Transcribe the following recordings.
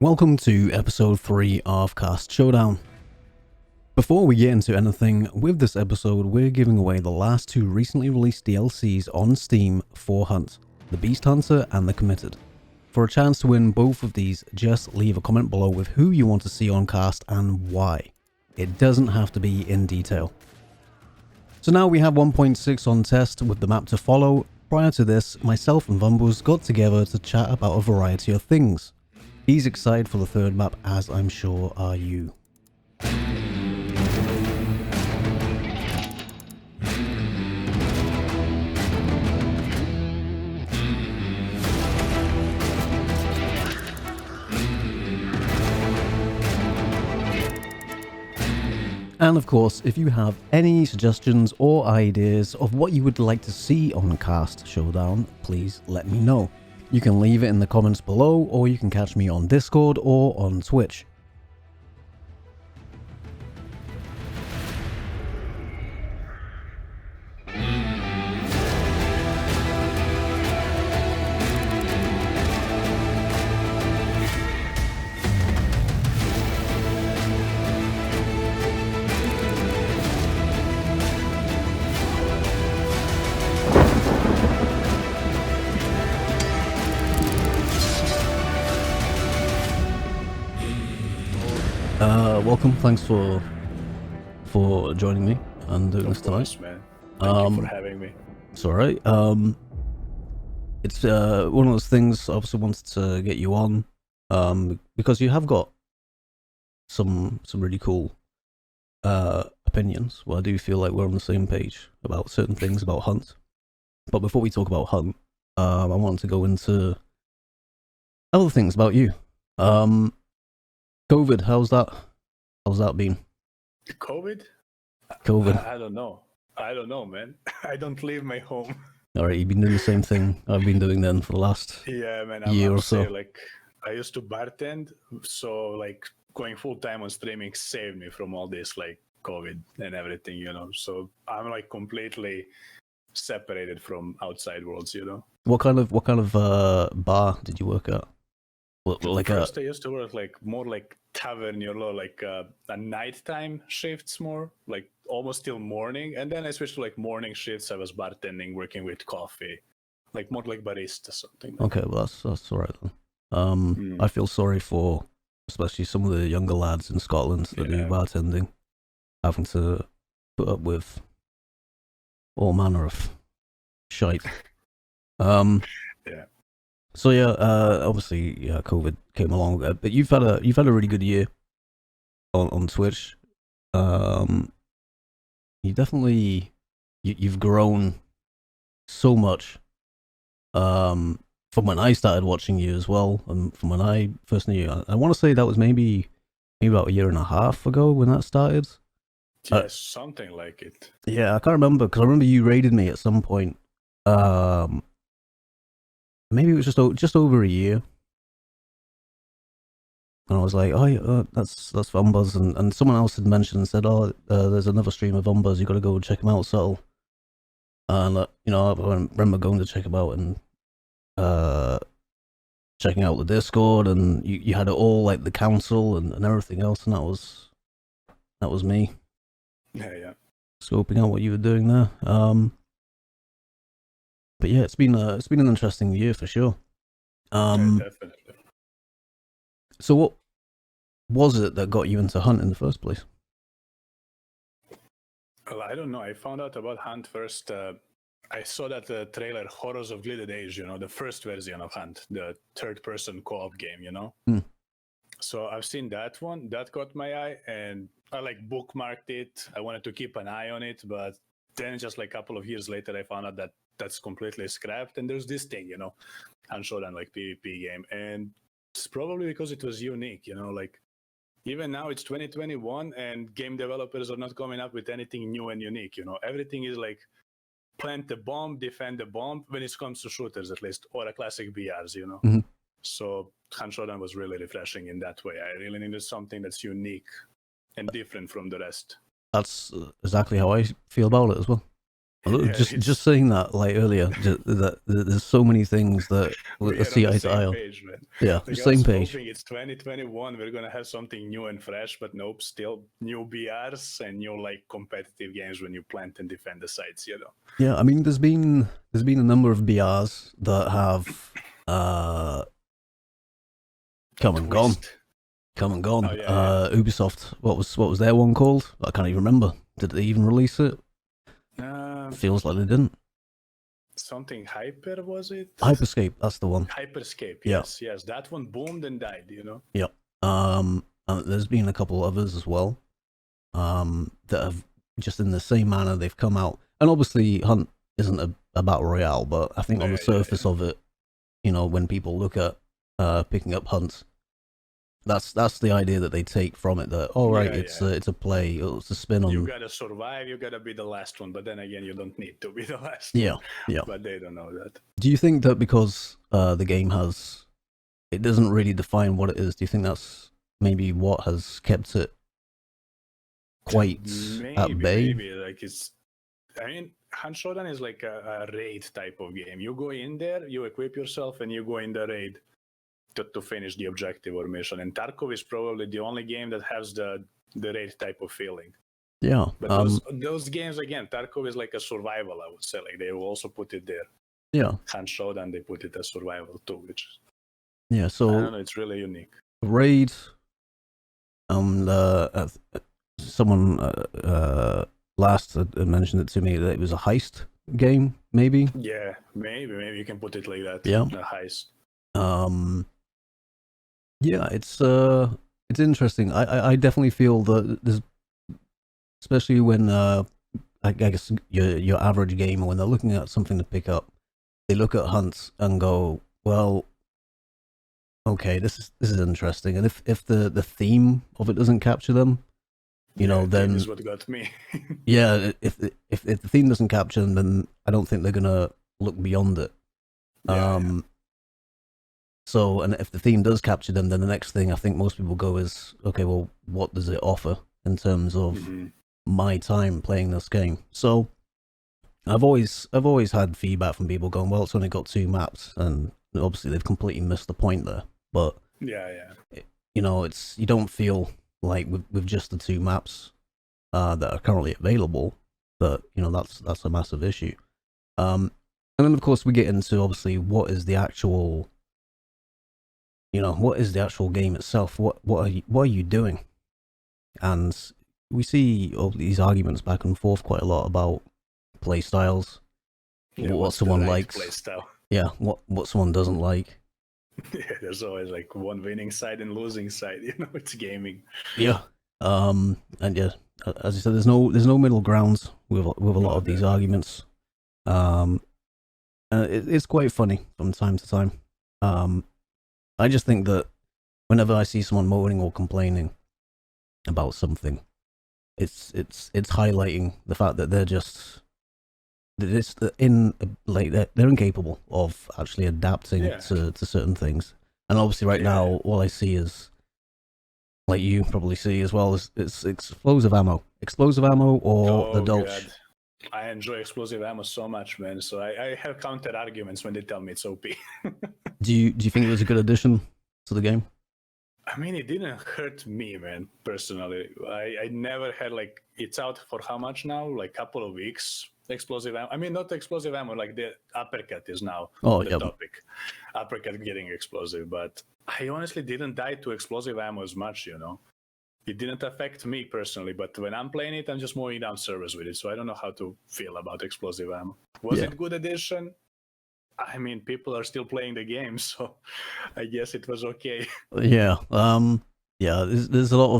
Welcome to episode 3 of Cast Showdown. Before we get into anything with this episode, we're giving away the last two recently released DLCs on Steam for Hunt, the Beast Hunter and the Committed. For a chance to win both of these, just leave a comment below with who you want to see on cast and why. It doesn't have to be in detail. So now we have 1.6 on test with the map to follow. Prior to this, myself and Vombuz got together to chat about a variety of things. He's excited for the third map, as I'm sure are you. And of course, if you have any suggestions or ideas of what you would like to see on Cast Showdown, please let me know. You can leave it in the comments below, or you can catch me on Discord or on Twitch. Welcome. Thanks for joining me and doing this tonight. Man. Thank you for having me. It's all right. It's one of those things. I obviously wanted to get you on, because you have got some really cool opinions. Well, I do feel like we're on the same page about certain things about Hunt. But before we talk about Hunt, I want to go into other things about you. COVID, how's that been? COVID? I don't know, man. I don't leave my home. All right, you've been doing the same thing I've been doing then for the last year or so. Like, I used to bartend, so like going full time on streaming saved me from all this like COVID and everything, you know. So I'm like completely separated from outside worlds, you know. What kind of bar did you work at? Like First, I used to work like more like tavern, you know, like a nighttime shifts, more like almost till morning, and then I switched to like morning shifts. I was bartending, working with coffee, like more like barista something. Okay, well that's all right then. I feel sorry for especially some of the younger lads in Scotland that do bartending, having to put up with all manner of shite. Yeah. So obviously, COVID came along, but you've had a really good year on Twitch. You definitely you've grown so much. From when I started watching you as well, and from when I first knew you, I want to say that was maybe about a year and a half ago when that started. Yes, something like it. Yeah, I can't remember because I remember you raided me at some point. Maybe it was just over a year, and I was like, "Oh, yeah, that's Vombuz," and someone else had mentioned and said, "Oh, there's another stream of Vombuz. You got to go and check him out." So, and I remember going to check him out and checking out the Discord, and you had it all like the council and everything else, and that was me. Yeah. Scoping out what you were doing there. But yeah, it's been an interesting year for sure. Definitely. So what was it that got you into Hunt in the first place? Well, I don't know. I found out about Hunt first. I saw that trailer, Horrors of Glided Age, you know, the first version of Hunt, the third-person co-op game, you know. So I've seen that one. That caught my eye, and I like bookmarked it. I wanted to keep an eye on it, but then just like a couple of years later, I found out that that's completely scrapped, and there's this thing, you know, Hunt Showdown, like PvP game, and it's probably because it was unique, you know, like even now it's 2021 and game developers are not coming up with anything new and unique, you know. Everything is like plant the bomb, defend the bomb, when it comes to shooters at least, or a classic BRs, you know. Mm-hmm. So Hunt Showdown was really refreshing in that way. I really needed something that's unique and different from the rest. That's exactly how I feel about it as well. Just saying that, like earlier, that there's so many things that we I are on see the eye to eye same on. page, man. Yeah, Like I same was page. hoping it's 2021, we're gonna have something new and fresh, but nope, still new BRs and new like competitive games when you plant and defend the sites, you know. Yeah, I mean, there's been a number of BRs that have come and gone, Twist. come and gone. Oh yeah. Ubisoft, what was their one called? I can't even remember. Did they even release it? Feels like they didn't. Something hyper was it? Hyperscape, that's the one. Hyperscape, Yeah. yes. That one boomed and died, you know. Yeah. There's been a couple others as well. That have just in the same manner they've come out, and obviously Hunt isn't a battle royale, but I think on the surface of it, when people look at picking up Hunt, that's the idea that they take from it. That it's a play, it's a spin on. You gotta survive. You gotta be the last one, but then again, you don't need to be the last Yeah, one. yeah. But they don't know that. Do you think that because the game it doesn't really define what it is? Do you think that's maybe what has kept it quite at bay? Maybe like I mean, Hunt Showdown is like a raid type of game. You go in there, you equip yourself, and you go in the raid to finish the objective or mission. And Tarkov is probably the only game that has the raid type of feeling. Yeah. But those games, again, Tarkov is like a survival, I would say. Like they will also put it there. Yeah. Hunt Showdown, they put it as survival too, which yeah, so I don't know, it's really unique. Raid, someone last had mentioned it to me that it was a heist game, maybe. Yeah, maybe you can put it like that. Yeah, a heist. Yeah, it's interesting. I definitely feel that there's, especially when I guess your average gamer, when they're looking at something to pick up, they look at Hunt and go, well, okay, this is interesting. And if the theme of it doesn't capture them, then that is what got me. Yeah, if the theme doesn't capture them, then I don't think they're gonna look beyond it. Yeah. So, and if the theme does capture them, then the next thing I think most people go is, okay, well, what does it offer in terms of my time playing this game? So, I've always had feedback from people going, well, it's only got 2 maps, and obviously they've completely missed the point there. But it's, you don't feel like with just the 2 maps that are currently available, that that's a massive issue. And then of course we get into obviously what is the actual game itself? What are you doing? And we see all these arguments back and forth quite a lot about play styles, what someone likes, play style. Yeah, what someone doesn't like. Yeah, there's always like one winning side and losing side. It's gaming. Yeah, and yeah, as you said, there's no middle ground with a lot of these arguments. It's quite funny from time to time. I just think that whenever I see someone moaning or complaining about something, it's highlighting the fact that they're incapable of actually adapting to certain things. And obviously right now all I see is, like you probably see as well, is it's explosive ammo or the Dolch. God. I enjoy explosive ammo so much, man. So I have counter arguments when they tell me it's OP. Do you think it was a good addition to the game? I mean, it didn't hurt me, man, personally. I never had, like, it's out for how much now? Like a couple of weeks. Explosive ammo. I mean, not explosive ammo, like the uppercut is now the topic. Uppercut getting explosive, but I honestly didn't die to explosive ammo as much, It didn't affect me personally, but when I'm playing it, I'm just mowing down servers with it, so I don't know how to feel about explosive ammo. Was it good addition? I mean, people are still playing the game, so I guess it was okay. Yeah. There's a lot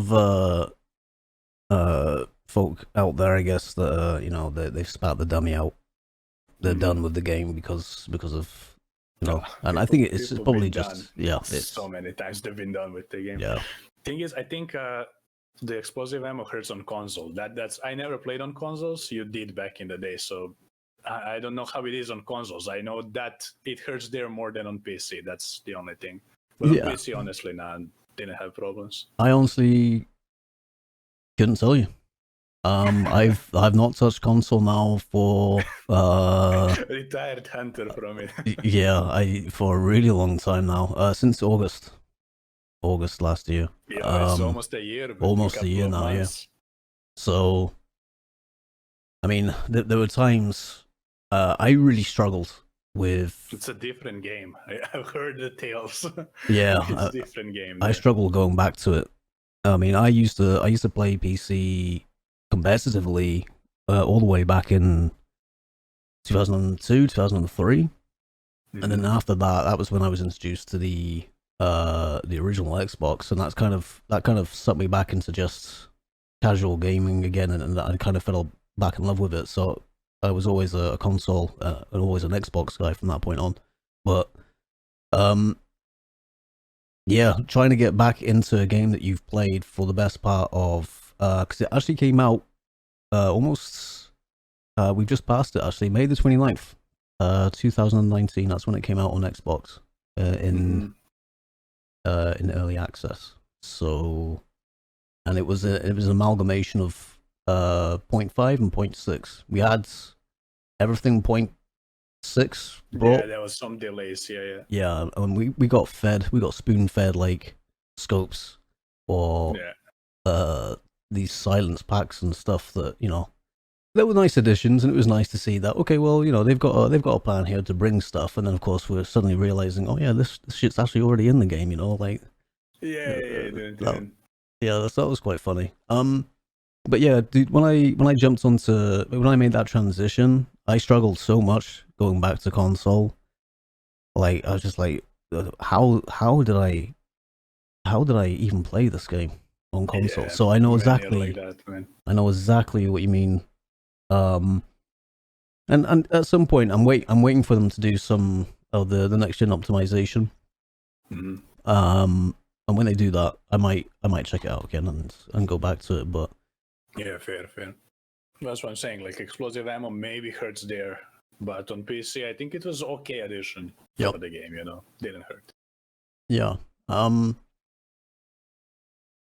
of folk out there, I guess, that they've spat the dummy out. They're done with the game because of and I think it's probably just so many times they've been done with the game. Yeah. Thing is, I think the explosive ammo hurts on console. That's I never played on consoles. You did back in the day, so I don't know how it is on consoles. I know that it hurts there more than on PC. That's the only thing. But on PC, honestly, didn't have problems. I honestly couldn't tell you. I've not touched console now for retired hunter from it. yeah, for a really long time now. Since August last year. Yeah, it's almost a year. Almost a year now, months. yeah. So, I mean, there were times I really struggled with. It's a different game. I've heard the tales. Yeah, it's a different game. I struggled going back to it. I mean, I used to play PC competitively all the way back in 2002, 2003, and then after that was when I was introduced to the original Xbox, and that kind of sucked me back into just casual gaming again, and I kind of fell back in love with it. So I was always a console and always an Xbox guy from that point on. But yeah, trying to get back into a game that you've played for the best part of because it actually came out almost we've just passed it actually, May the 29th, 2019. That's when it came out on Xbox in early access. So, and it was an amalgamation of 0.5 and 0.6. We had everything 0.6 brought. Yeah, there was some delays. Yeah, and we got spoon fed like scopes or these silence packs and stuff that, you know, they were nice additions, and it was nice to see that, okay, well, you know, they've got a plan here to bring stuff, and then of course we're suddenly realizing, oh yeah, this shit's actually already in the game, you know, like that was quite funny. But yeah, dude, when I jumped onto, when I made that transition, I struggled so much going back to console. Like, I was just like, how did I even play this game on console? So I know exactly what you mean. And at some point, I'm waiting for them to do some of the next gen optimization. And when they do that, I might check it out again and go back to it. But yeah, fair. That's what I'm saying. Like, explosive ammo maybe hurts there, but on PC, I think it was okay addition for the game. You know, didn't hurt. Yeah.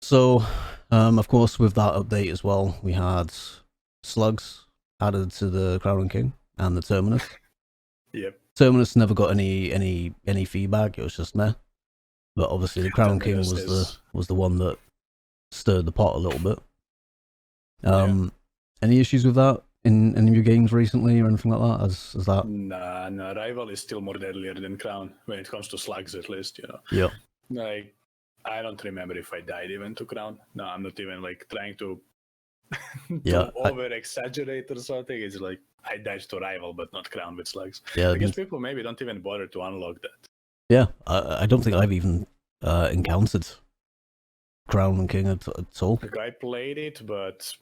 So, of course, with that update as well, we had slugs added to the Crown and King and the Terminus. Yep. Terminus never got any feedback. It was just meh. But obviously, the Crown King was the one that stirred the pot a little bit. Any issues with that in any of your games recently or anything like that? As that? Nah. Rival is still more deadlier than Crown when it comes to slugs, at least, you know. Yeah. Like, I don't remember if I died even to Crown. No, I'm not even like trying to over exaggerate or something. It's like I died to Rival, but not Crown with slugs. Yeah, I guess people maybe don't even bother to unlock that. Yeah, I don't think I've even encountered Crown and King at all. Like, I played it, but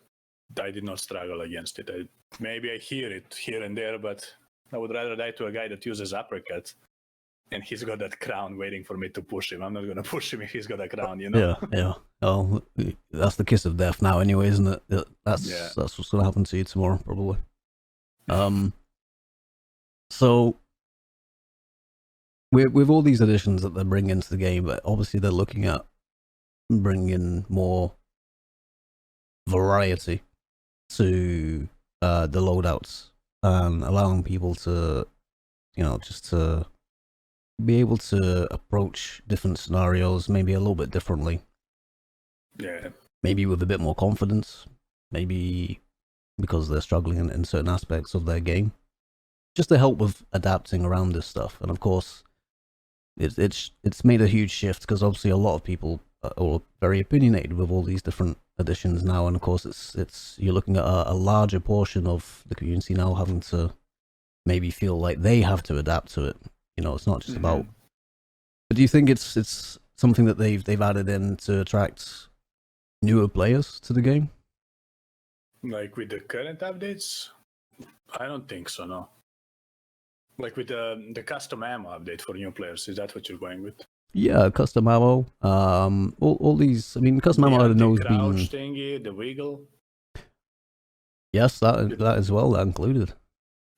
I did not struggle against it. Maybe I hear it here and there, but I would rather die to a guy that uses uppercut, and he's got that crown waiting for me to push him. I'm not gonna push him if he's got a crown, you know? Yeah. Oh, that's the kiss of death now, anyway, isn't it? That's what's gonna happen to you tomorrow, probably. So with all these additions that they're bringing into the game, but obviously they're looking at bringing more variety to the loadouts and allowing people to, you know, just to be able to approach different scenarios maybe a little bit differently. Yeah. Maybe with a bit more confidence. Maybe because they're struggling in certain aspects of their game. Just to help with adapting around this stuff. And of course, it's made a huge shift because obviously a lot of people are very opinionated with all these different additions now, and of course it's you're looking at a larger portion of the community now having to maybe feel like they have to adapt to it. You know, it's not just about. But do you think it's something that they've added in to attract newer players to the game? Like with the current updates, I don't think so. No. Like with the custom ammo update for new players, is that what you're going with? Yeah, custom ammo. All these. I mean, custom ammo. I don't know. The crouch thingy, the wiggle. Yes, that as well. That included.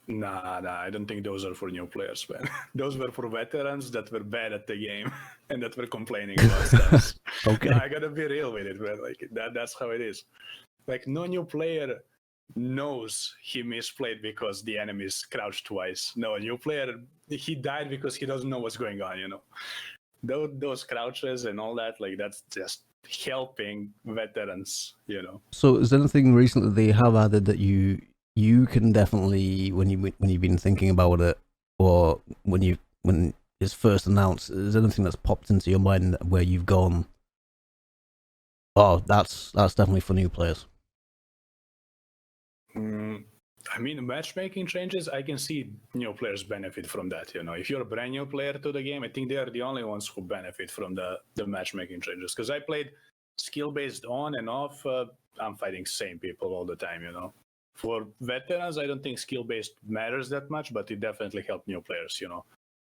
Nah, I don't think those are for new players, man. Those were for veterans that were bad at the game and that were complaining about stuff. Okay. I gotta be real with it, man. Like that's how it is. Like no new player knows he misplayed because the enemies crouched twice. No, a new player, he died because he doesn't know what's going on, you know. Those crouches and all that, like that's just helping veterans, you know. So is there anything recently they have added that you can definitely, when you've been thinking about it, or when it's first announced, is there anything that's popped into your mind where you've gone, oh, that's definitely for new players? I mean, matchmaking changes, I can see new players benefit from that, you know. If you're a brand new player to the game, I think they are the only ones who benefit from the matchmaking changes. Because I played skill-based on and off, I'm fighting same people all the time, you know. For veterans, I don't think skill-based matters that much, but it definitely helped new players, you know.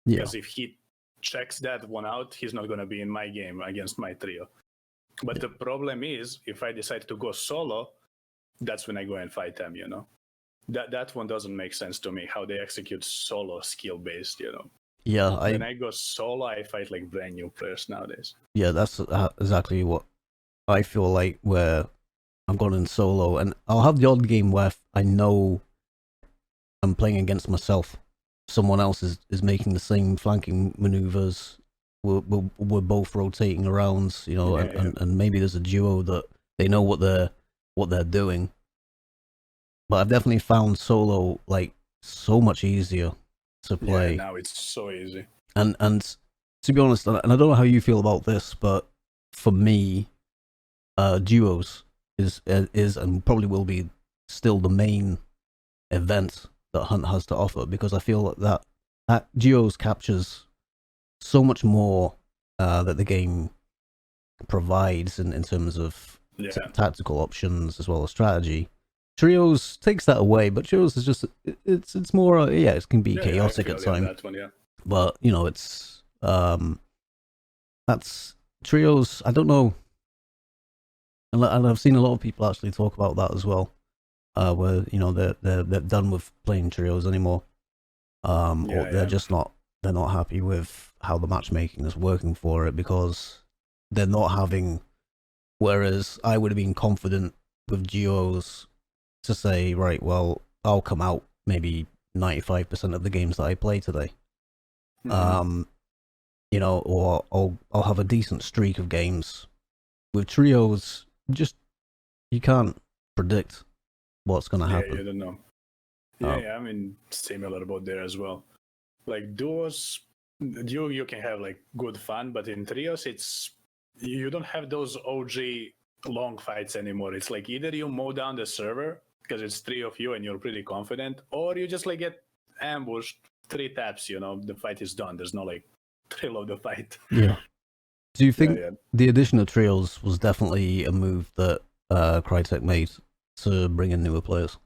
Yeah. Because if he checks that one out, he's not going to be in my game against my trio. But the problem is, if I decide to go solo, that's when I go and fight them, you know. That one doesn't make sense to me, how they execute solo skill-based, you know. Yeah, when I go solo, I fight like brand new players nowadays. Yeah, that's exactly what I feel like, where I'm going in solo, and I'll have the odd game where I know I'm playing against myself. Someone else is making the same flanking maneuvers. We're both rotating around, you know, and maybe there's a duo that they know what they're doing. But I've definitely found solo like so much easier to play. Yeah, now it's so easy. And to be honest, and I don't know how you feel about this, but for me, duos is and probably will be still the main event that Hunt has to offer, because I feel like that duos captures so much more that the game provides in terms of tactical options as well as strategy. Trios takes that away, but Trios is just it's more it can be chaotic at times. That one, yeah. But you know, it's that's Trios. I don't know, and I've seen a lot of people actually talk about that as well, where you know they're done with playing Trios anymore, or they're just not happy with how the matchmaking is working for it, because they're not having. Whereas I would have been confident with duos to say, right, well, I'll come out maybe 95% of the games that I play today. Mm-hmm. You know, or I'll have a decent streak of games. With trios, just you can't predict what's going to happen. Yeah, you don't know. Yeah, I mean, similar about there as well. Like duos, you can have like good fun, but in trios, you don't have those OG long fights anymore. It's like either you mow down the server because it's 3 of you and you're pretty confident, or you just like get ambushed 3 taps, you know, the fight is done. There's no like thrill of the fight. Yeah. Do you think the addition of trios was definitely a move that Crytek made to bring in newer players?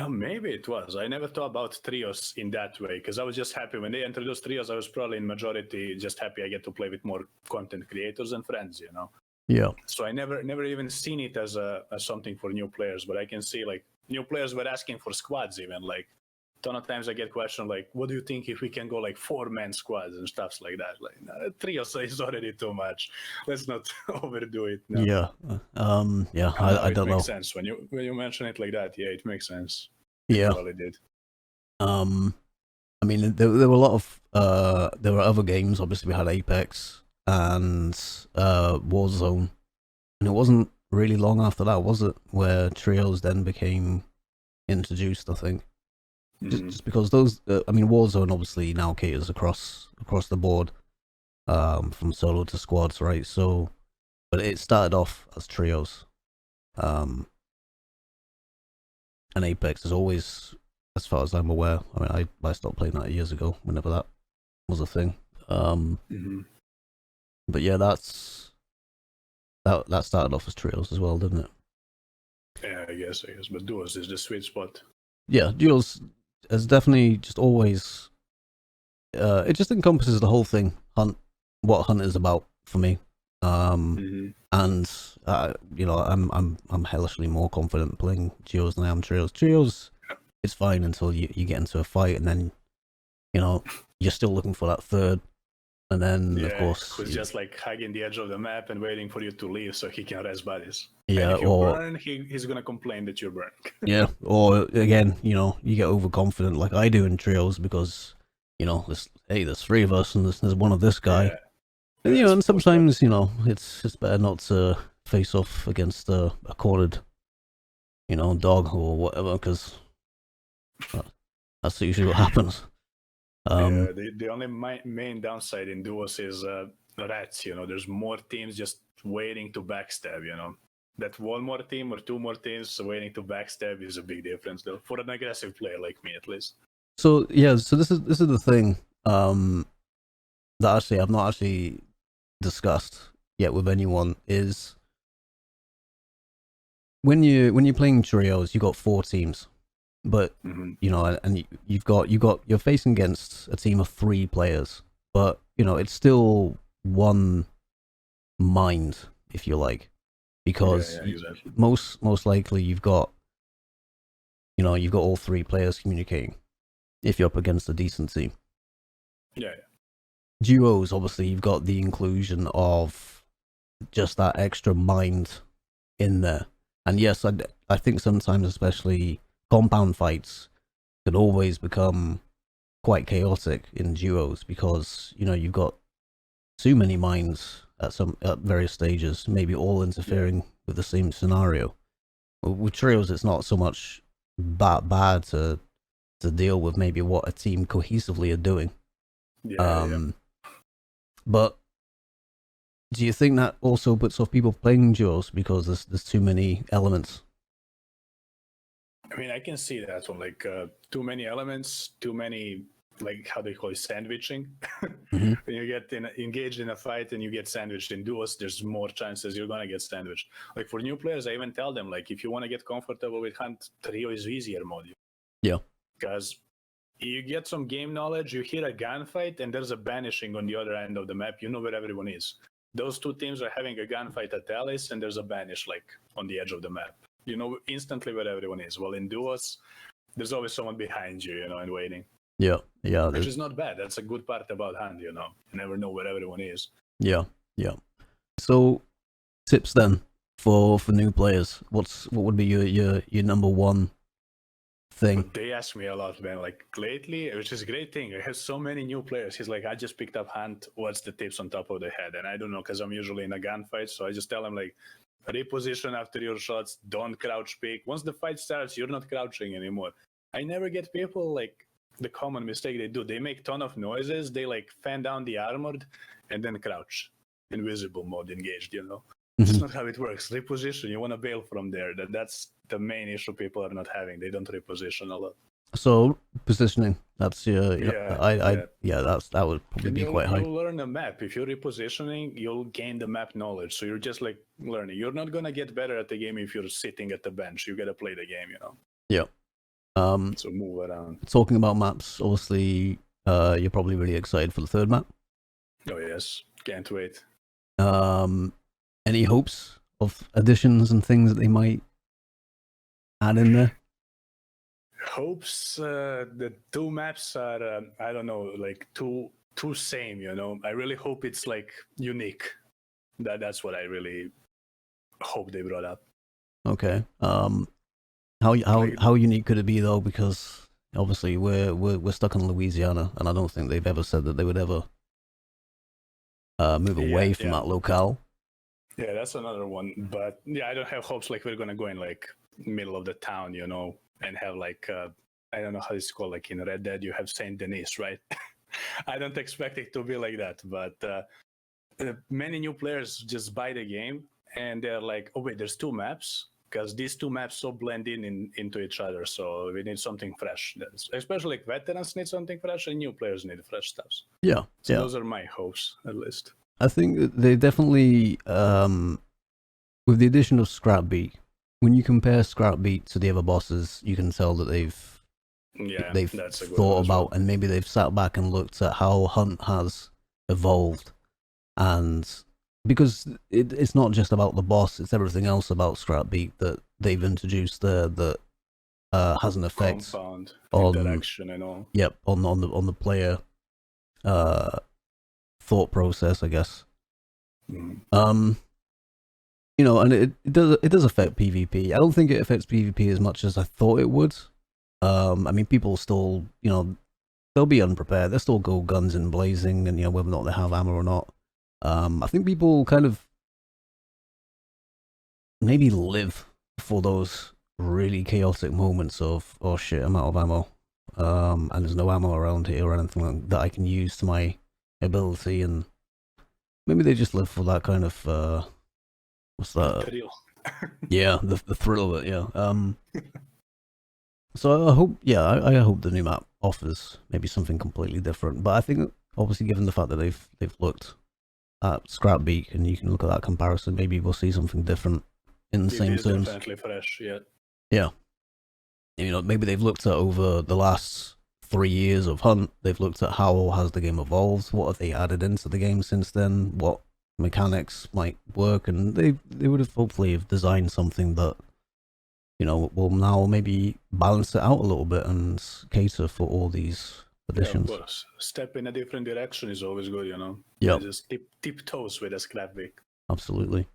Maybe it was. I never thought about trios in that way, because I was just happy when they introduced trios. I was probably in majority just happy I get to play with more content creators and friends, you know. Yeah. So I never even seen it as something for new players, but I can see like new players were asking for squads even. Like a ton of times I get questions like, "What do you think if we can go like 4-man squads and stuff like that?" Like trios is already too much. Let's not overdo it. No. Yeah. I don't know. It makes sense when you mention it like that. Yeah, it makes sense. Yeah. It really did. I mean, there were a lot of there were other games. Obviously, we had Apex and Warzone, and it wasn't really long after that, was it, where trios then became introduced? I think just because those. I mean, Warzone obviously now caters across the board, from solo to squads, right? So, but it started off as trios, and Apex is always, as far as I'm aware. I mean, I stopped playing that years ago, whenever that was a thing. But yeah, that started off as trios as well, didn't it? Yeah, I guess. But duos is the sweet spot. Yeah, duos is definitely just always. It just encompasses the whole thing. What Hunt is about for me. And you know, I'm hellishly more confident playing duos than I am trios. Trios, it's fine until you get into a fight, and then you know you're still looking for that third And then, of course, who's just like hugging the edge of the map and waiting for you to leave so he can rest bodies. Yeah, and if you burn, he's gonna complain that you're burning. Yeah, or again, you get overconfident like I do in trios because, there's three of us and there's one of this guy. Yeah. And, and sometimes, it's better not to face off against a cornered, dog or whatever, because that's usually what happens. The only main downside in duos is rats. There's more teams just waiting to backstab. That one more team or two more teams waiting to backstab is a big difference, though, for an aggressive player like me, at least. So so this is the thing that actually I've not actually discussed yet with anyone is when you're playing trios, you got 4 teams. But and you're facing against a team of 3 players, but it's still one mind, if you like, because exactly. most likely you've got all 3 players communicating if you're up against a decent team. Yeah. Duos, obviously, you've got the inclusion of just that extra mind in there, and yes, I think sometimes, especially compound fights, can always become quite chaotic in duos because you've got too many minds at various stages, maybe all interfering with the same scenario. With trios, it's not so much that bad to deal with maybe what a team cohesively are doing. But do you think that also puts off people playing duos because there's too many elements? I mean, I can see that one, like too many elements, too many, like how they call it, sandwiching. When you get engaged in a fight and you get sandwiched in duos, there's more chances you're gonna get sandwiched. Like for new players, I even tell them, like, if you want to get comfortable with Hunt, trio is easier mode. Yeah. Because you get some game knowledge, you hear a gunfight, and there's a banishing on the other end of the map. You know where everyone is. Those 2 teams are having a gunfight at Alice, and there's a banish like on the edge of the map. You know instantly where everyone is. Well, in duos, there's always someone behind you, and waiting. Yeah. Which is not bad. That's a good part about Hand, You never know where everyone is. Yeah. So, tips then for new players. What would be your number one thing? But they ask me a lot, man. Like lately, which is a great thing. I have so many new players. He's like, I just picked up Hunt. What's the tips on top of the head? And I don't know, because I'm usually in a gunfight. So I just tell him, like, reposition after your shots. Don't crouch peek. Once the fight starts, you're not crouching anymore. I never get people, like, the common mistake they do. They make ton of noises. They, like, fan down the armored and then crouch. Invisible mode engaged, That's not how it works. Reposition, you want to bail from there. That's the main issue people are not having. They don't reposition a lot. So positioning, that's that would probably be quite high. You'll learn the map. If you're repositioning, you'll gain the map knowledge. So you're just like learning. You're not gonna get better at the game if you're sitting at the bench. You gotta play the game, Yeah. So move around. Talking about maps, obviously, you're probably really excited for the 3rd map. Oh yes, can't wait. Any hopes of additions and things that they might add in there? Hopes. The 2 maps are I don't know, like too same. I really hope it's like unique. That's what I really hope they brought up. Okay. How unique could it be though? Because obviously we're stuck in Louisiana, and I don't think they've ever said that they would ever move away from that locale. Yeah, that's another one. But yeah, I don't have hopes like we're gonna go in like middle of the town, and have like I don't know how it's called. Like in Red Dead, you have Saint Denis, right? I don't expect it to be like that. But many new players just buy the game and they're like, oh wait, there's 2 maps, because these 2 maps so blend into each other. So we need something fresh. Especially like veterans need something fresh, and new players need fresh stuff. Yeah. So those are my hopes, at least. I think they definitely, with the addition of Scrapbeat, when you compare Scrapbeat to the other bosses, you can tell that they've thought about, and maybe they've sat back and looked at how Hunt has evolved, and because it's not just about the boss, it's everything else about Scrapbeat that they've introduced there that has an effect on interaction and all. Yep, on the player thought process, I guess. Mm. You know, and it does affect PvP. I don't think it affects PvP as much as I thought it would. I mean, people still, you know, they'll be unprepared. They'll still go guns in blazing, and you know whether or not they have ammo or not. I think people kind of maybe live for those really chaotic moments of, oh shit, I'm out of ammo, and there's no ammo around here or anything like that I can use to my ability, and maybe they just live for that kind of what's that? Thrill. Yeah, the thrill of it. Yeah. So I hope, yeah, I hope the new map offers maybe something completely different. But I think, obviously, given the fact that they've looked at Scrapbeak and you can look at that comparison, maybe we'll see something different in the same terms. Definitely fresh, yeah. Yeah. You know, maybe they've looked at over the last 3 years of Hunt. They've looked at how has the game evolved. What have they added into the game since then? What mechanics might work? And they would have hopefully have designed something that, you know, will now maybe balance it out a little bit and cater for all these additions. Yeah, of course. Step in a different direction is always good, you know. Yeah. Just tiptoes with a Scrapbeak. Absolutely.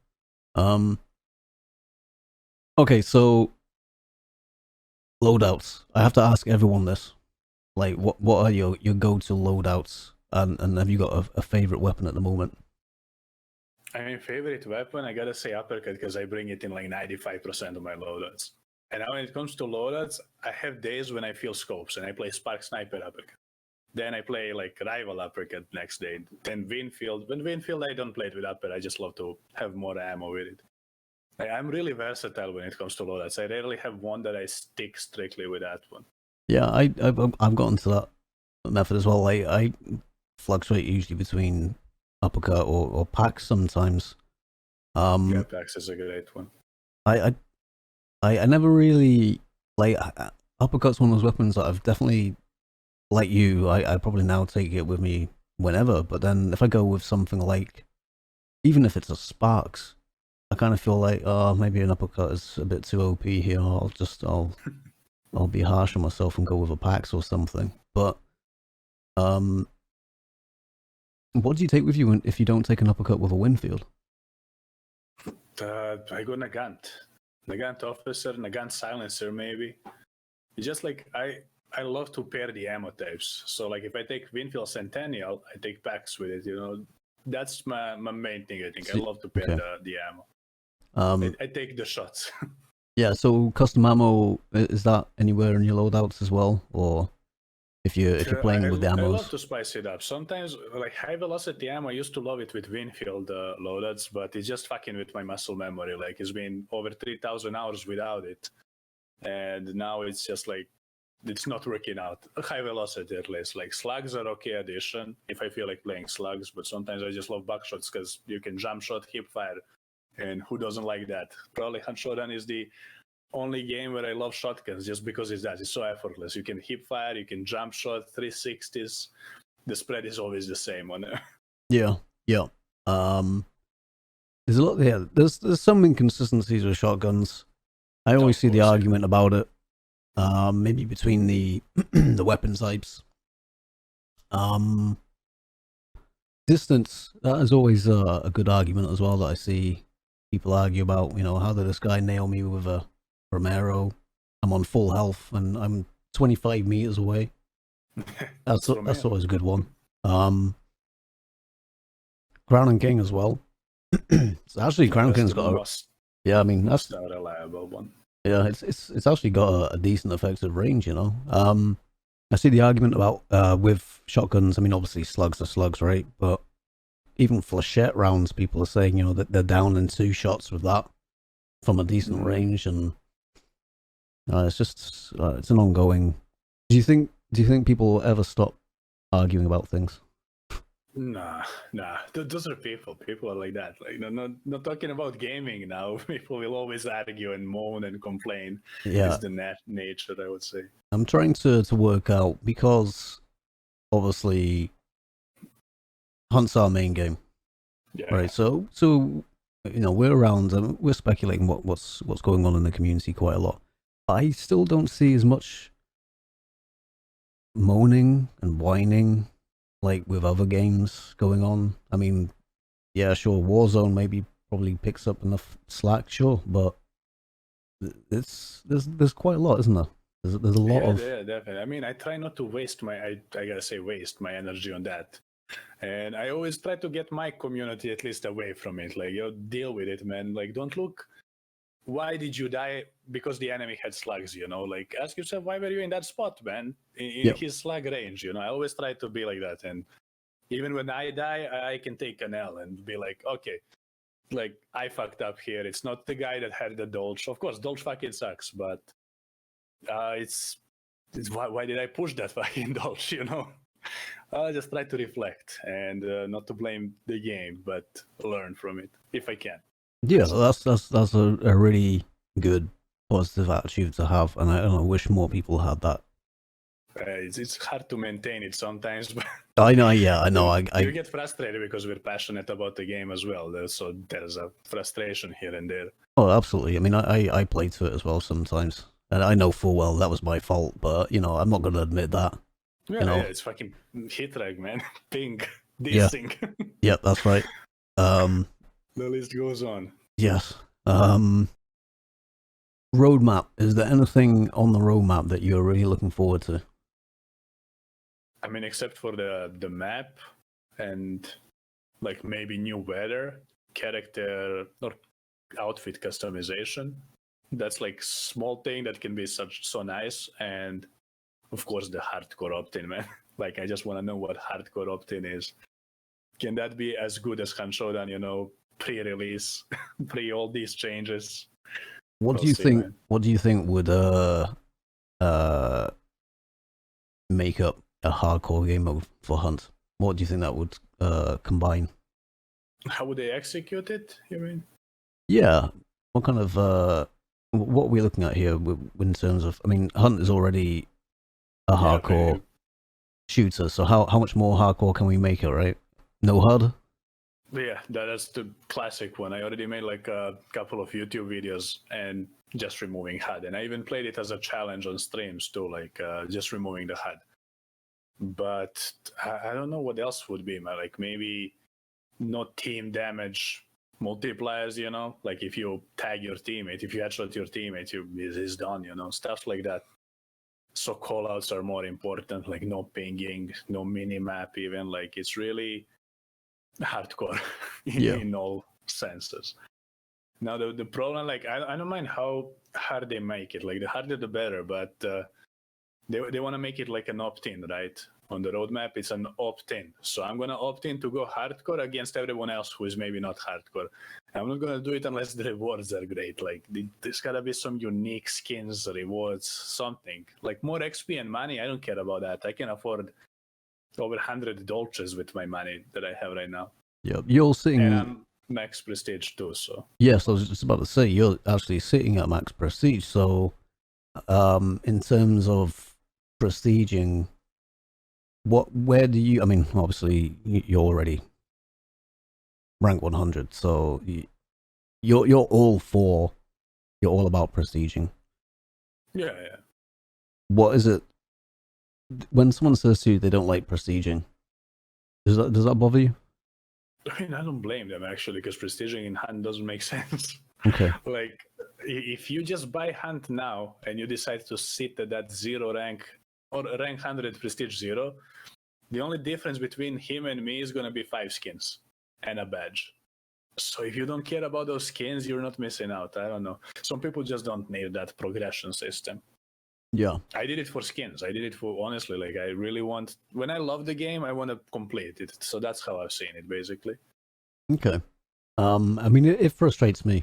Okay, so loadouts. I have to ask everyone this. Like, what are your go-to loadouts? And have you got a favorite weapon at the moment? I mean, favorite weapon, I gotta say uppercut because I bring it in like 95% of my loadouts. And now when it comes to loadouts, I have days when I feel scopes and I play Spark Sniper uppercut. Then I play like Rival uppercut next day. Then Winfield. When Winfield, I don't play it with uppercut. I just love to have more ammo with it. I'm really versatile when it comes to loadouts. I rarely have one that I stick strictly with that one. Yeah, I've gotten to that method as well. Like, I fluctuate usually between uppercut or packs sometimes. Yeah, packs is a great one. I never really like uppercut's one of those weapons that I've definitely, like you, I probably now take it with me whenever. But then if I go with something like, even if it's a Sparks, I kind of feel like, oh, maybe an uppercut is a bit too OP here. I'll be harsh on myself and go with a Pax or something. But what do you take with you if you don't take an uppercut with a Winfield? I go Nagant Officer, Nagant Silencer, maybe. It's just like I love to pair the ammo types. So like if I take Winfield Centennial, I take packs with it. You know, that's my main thing. I think I love to pair the ammo. I take the shots. Yeah. So custom ammo, is that anywhere in your loadouts as well, or if you're playing with the ammos? I love to spice it up. Sometimes like high velocity ammo, I used to love it with Winfield loadouts, but it's just fucking with my muscle memory. Like it's been over 3,000 hours without it, and now it's just like it's not working out. High velocity at least. Like slugs are okay addition if I feel like playing slugs, but sometimes I just love buckshots because you can jump shot, hip fire, and who doesn't like that? Probably Hunt Showdown is the only game where I love shotguns just because it's so effortless. You can hip fire, you can jump shot, 360s. The spread is always the same on there. Yeah. There's a lot. Yeah, there's some inconsistencies with shotguns. I always see the argument about it. Maybe between the the weapon types. Distance, that is always a good argument as well that I see people argue about. You know, how did this guy nail me with a Romero? I'm on full health and I'm 25 meters away. That's always a good one. Crown and King as well. So actually, Crown and King's got I mean, that's a reliable one. Yeah, it's actually got a decent effective range, you know. I see the argument about with shotguns. I mean, obviously slugs are slugs, right? But even flechette rounds, people are saying, you know, that they're down in 2 shots with that from a decent range, and it's just it's an ongoing. Do you think people will ever stop arguing about things? Nah. Those are people. People are like that. Like, not talking about gaming now. People will always argue and moan and complain. Yeah, it's the nature, I would say. I'm trying to work out, because obviously Hunt's our main game, right? So you know, we're around and we're speculating what's going on in the community quite a lot. But I still don't see as much moaning and whining like with other games going on. I mean, yeah, sure, Warzone maybe probably picks up enough slack, sure, but there's quite a lot, isn't there? There's a lot of yeah, definitely. I mean, I try not to waste I gotta say waste my energy on that. And I always try to get my community at least away from it. Like, deal with it, man. Like, don't look. Why did you die? Because the enemy had slugs, Like, ask yourself, why were you in that spot, man? In his slug range, I always try to be like that. And even when I die, I can take an L and be like, okay, like, I fucked up here. It's not the guy that had the Dolch. Of course, Dolch fucking sucks, but it's why did I push that fucking Dolch, I just try to reflect and not to blame the game, but learn from it if I can. Yeah, that's a really good positive attitude to have, and I wish more people had that. It's hard to maintain it sometimes, but I know. Yeah, I know. You get frustrated because we're passionate about the game as well, so there's a frustration here and there. Oh, absolutely. I mean, I play to it as well sometimes, and I know full well that was my fault, but I'm not going to admit that. Yeah, it's fucking hit rag, man. Ping, desync. Yeah, that's right. The list goes on. Yes. Roadmap. Is there anything on the roadmap that you're really looking forward to? I mean, except for the map and like maybe new weather, character or outfit customization. That's like small thing that can be so nice. And of course the hardcore opt-in, man. Like, I just want to know what hardcore opt-in is. Can that be as good as Showdown, pre-release, pre all these changes? What do you think? Man. What do you think would make up a hardcore game mode for Hunt? What do you think that would combine? How would they execute it, you mean? Yeah. What kind of what are we looking at here in terms of? I mean, Hunt is already a hardcore shooter, so how much more hardcore can we make it? Right? No HUD. Yeah, that's the classic one. I already made like a couple of YouTube videos and just removing HUD, and I even played it as a challenge on streams too, like just removing the HUD. But I don't know what else would be, man. Like, maybe not team damage multipliers, like if you tag your teammate, if you headshot your teammate, it's done, stuff like that. So callouts are more important, like no pinging, no mini map, even. Like, it's really hardcore in all senses. Now the problem, like, I don't mind how hard they make it. Like, the harder the better, but they want to make it like an opt-in, right? On the roadmap, it's an opt-in. So I'm going to opt in to go hardcore against everyone else who is maybe not hardcore. I'm not going to do it unless the rewards are great. Like, there's got to be some unique skins, rewards, something. Like, more XP and money, I don't care about that. I can afford over 100 dolces with my money that I have right now. Yeah, you're sitting... And I'm max prestige too, so... Yes, I was just about to say, you're actually sitting at max prestige, so in terms of prestiging... Where do you? I mean, obviously you're already rank 100, so you're all about prestiging. Yeah. What is it? When someone says to you they don't like prestiging, does that bother you? I mean, I don't blame them actually, because prestiging in Hunt doesn't make sense. Okay. Like, if you just buy Hunt now and you decide to sit at that 0 rank or rank 100 prestige 0. The only difference between him and me is going to be 5 skins and a badge. So if you don't care about those skins, you're not missing out. I don't know. Some people just don't need that progression system. Yeah. I did it for skins. I did it for, honestly, like, I really want... When I love the game, I want to complete it. So that's how I've seen it, basically. Okay. I mean, it frustrates me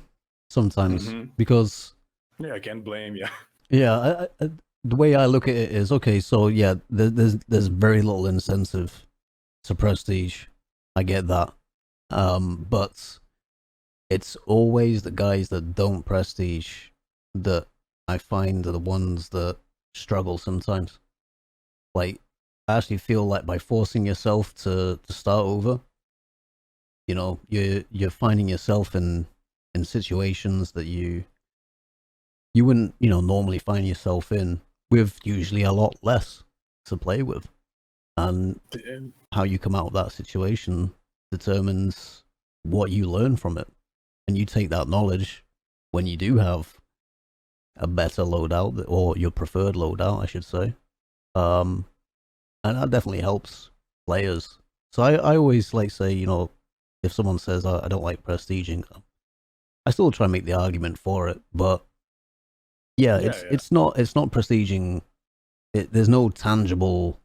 sometimes because... Yeah, I can't blame you. Yeah, the way I look at it is, okay, so yeah, there's very little incentive to prestige. I get that. But it's always the guys that don't prestige that I find are the ones that struggle sometimes. Like, I actually feel like by forcing yourself to start over, you're finding yourself in situations that you wouldn't, normally find yourself in, with usually a lot less to play with. And how you come out of that situation determines what you learn from it. And you take that knowledge when you do have a better loadout, or your preferred loadout, I should say. And that definitely helps players. So I always like say, if someone says I don't like prestiging, I still try and make the argument for it. But yeah, it's not prestiging. There's no tangible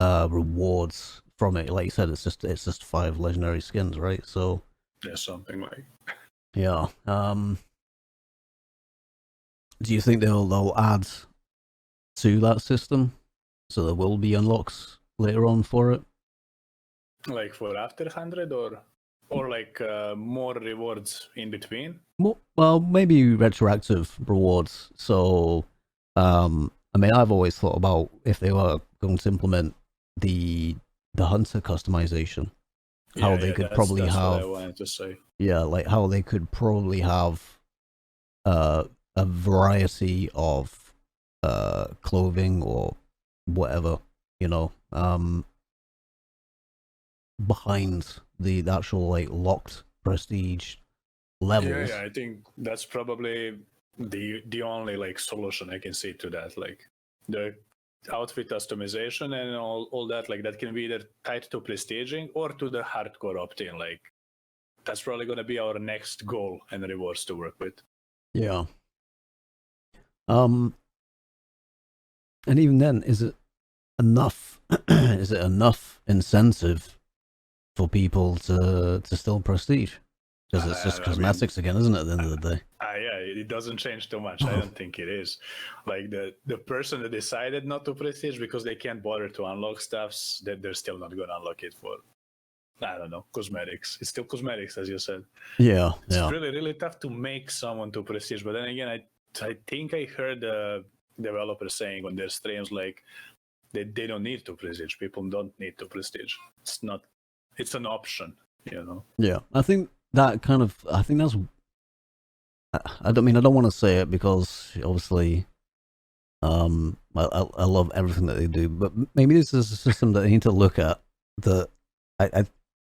rewards from it. Like you said, it's just 5 legendary skins, right? So there's something like, yeah. Do you think they'll add to that system, so there will be unlocks later on for it? Like for after 100, or like more rewards in between? Well, maybe retroactive rewards. So, I mean, I've always thought about if they were going to implement the hunter customization, how they could probably have. What I wanted to say. Yeah, like how they could probably have a variety of clothing or whatever, behind the actual like locked prestige levels. Yeah, I think that's probably the only like solution I can see to that. Like the outfit customization and all that, like that can be either tied to prestiging or to the hardcore opt-in. Like that's probably going to be our next goal and rewards to work with. Yeah. And even then, is it enough? Is it enough incentive for people to still prestige? Because it's just cosmetics again, isn't it? At the end of the day. Yeah, it doesn't change too much. I don't think it is. Like the person that decided not to prestige because they can't bother to unlock stuffs, that they're still not going to unlock it for, I don't know, cosmetics. It's still cosmetics, as you said. Yeah, it's really, really tough to make someone to prestige. But then again, I think I heard developers saying on their streams like they don't need to prestige. People don't need to prestige. It's an option, Yeah, I think that's. I don't want to say it because obviously, I love everything that they do, but maybe this is a system that they need to look at. That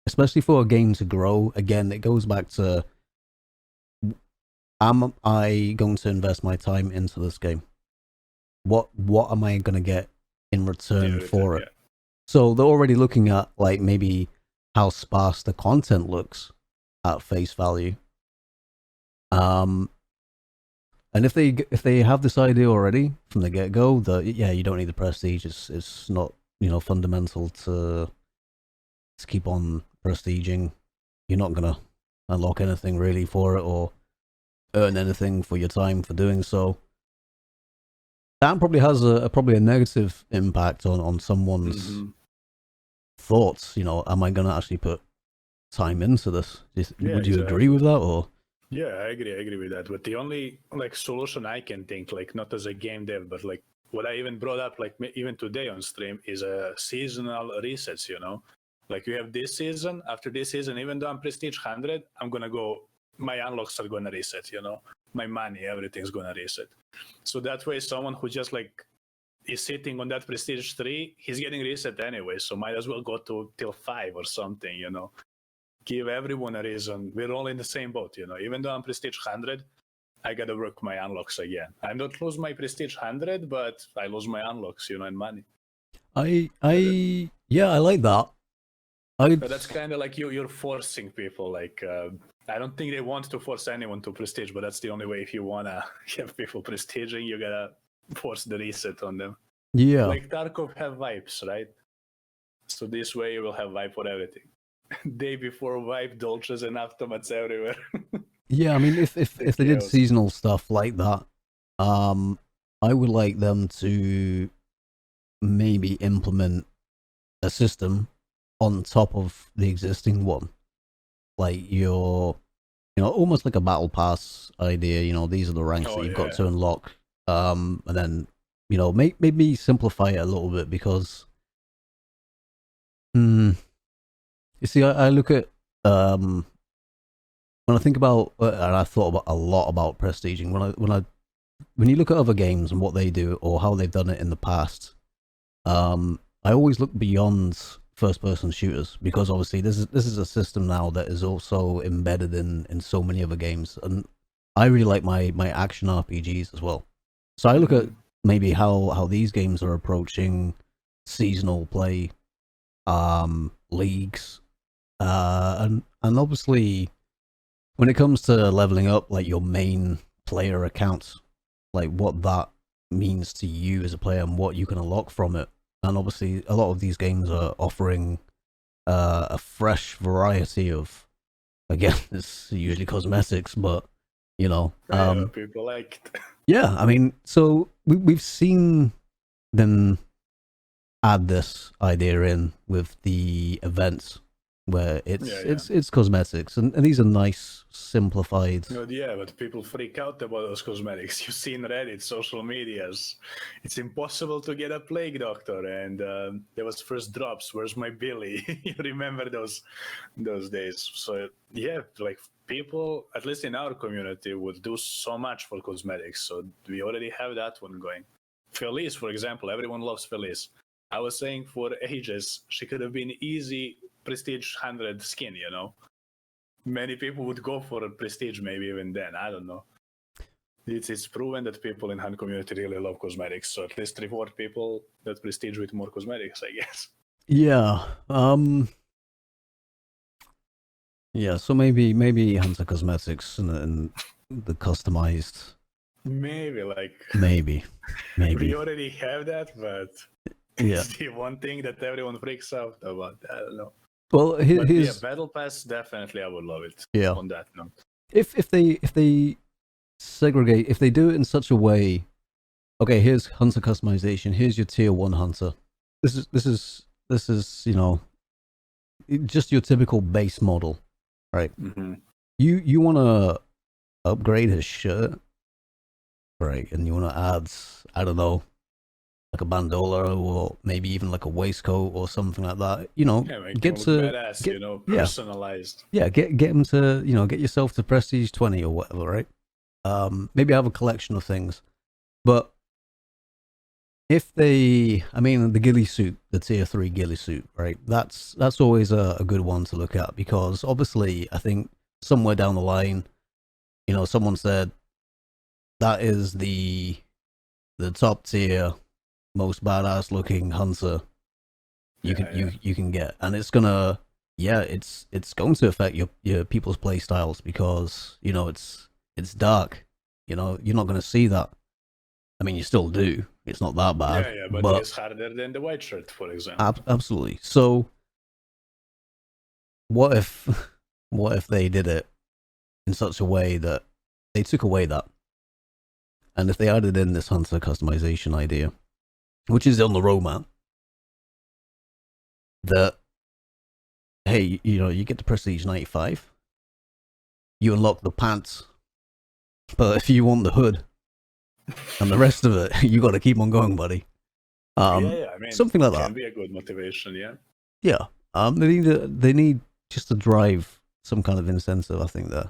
especially for a game to grow. Again, it goes back to: am I going to invest my time into this game? What am I going to get in return for it? Yeah. So they're already looking at like maybe how sparse the content looks at face value. And if they have this idea already from the get go that you don't need the prestige, it's not fundamental to keep on prestiging. You're not gonna unlock anything really for it or earn anything for your time for doing so. That probably has a negative impact on someone's thoughts. Am I gonna actually put time into this? Would you agree with that or? Yeah, I agree with that. But the only like solution I can think, like not as a game dev, but like what I even brought up, like even today on stream, is a seasonal resets. Like you have this season. After this season, even though I'm prestige 100, I'm gonna go. My unlocks are gonna reset. My money, everything's gonna reset. So that way, someone who just like is sitting on that prestige 3, he's getting reset anyway. So might as well go till 5 or something. Give everyone a reason. We're all in the same boat, Even though I'm prestige 100, I gotta work my unlocks again. I don't lose my prestige 100, but I lose my unlocks, and money. I like that. But that's kind of like you're forcing people. Like I don't think they want to force anyone to prestige, but that's the only way. If you wanna have people prestiging, you gotta force the reset on them. Yeah. Like Tarkov have vibes, right? So this way you will have vibe for everything. Day before vibe, dolces and automats everywhere. Yeah, I mean, if they did seasonal stuff like that, I would like them to maybe implement a system on top of the existing one, like almost like a battle pass idea. These are the ranks that you've got to unlock, and then maybe simplify it a little bit because, you see, I look at when I think about, and I've thought about a lot about prestiging. When you look at other games and what they do or how they've done it in the past, I always look beyond first-person shooters because obviously this is a system now that is also embedded in so many other games, and I really like my action RPGs as well. So I look at maybe how these games are approaching seasonal play, leagues, and obviously when it comes to leveling up like your main player account, like what that means to you as a player and what you can unlock from it. And obviously a lot of these games are offering a fresh variety of, again, it's usually cosmetics, but you know, people like it. yeah, I mean, so we've seen them add this idea in with the events where it's cosmetics, and these are nice simplified. Yeah, but people freak out about those cosmetics. You see in Reddit, social medias, it's impossible to get a plague doctor, and there was first drops. Where's my Billy? You remember those days? So yeah, like people, at least in our community, would do so much for cosmetics. So we already have that one going. Felice, for example, everyone loves Felice. I was saying for ages, she could have been easy prestige 100 skin, you know. Many people would go for a prestige, maybe even then. I don't know. It's proven that people in Han community really love cosmetics, so at least reward people that prestige with more cosmetics, I guess. Yeah. Yeah. So maybe Hunter cosmetics and the customized. Maybe. We already have that, but yeah, it's the one thing that everyone freaks out about. I don't know. Well, yeah, Battle Pass, definitely I would love it. Yeah. On that note, if they segregate, if they do it in such a way, okay, here's hunter customization. Here's your tier 1 hunter. This is you know, just your typical base model, right? Mm-hmm. You want to upgrade his shirt, right? And you want to add, I don't know, like a bandola or maybe even like a waistcoat or something like that. You know, get to badass, you know, personalized. Yeah, get him to, you know, get yourself to prestige 20 or whatever, right? Maybe have a collection of things. But if they, I mean, the ghillie suit, the tier 3 ghillie suit, right? That's always a good one to look at because obviously I think somewhere down the line, you know, someone said that is the top tier, most badass looking hunter you can get, and it's gonna, it's going to affect your people's play styles because, you know, it's dark, you know, you're not going to see that. I mean, you still do, it's not that bad, but it's harder than the white shirt, for example. Absolutely. So what if they did it in such a way that they took away that, and if they added in this hunter customization idea, which is on the roadmap, that, hey, you know, you get to prestige 95, you unlock the pants, but if you want the hood and the rest of it, you got to keep on going, buddy. I mean, something like that can be a good motivation. They need just to drive some kind of incentive, I think, there.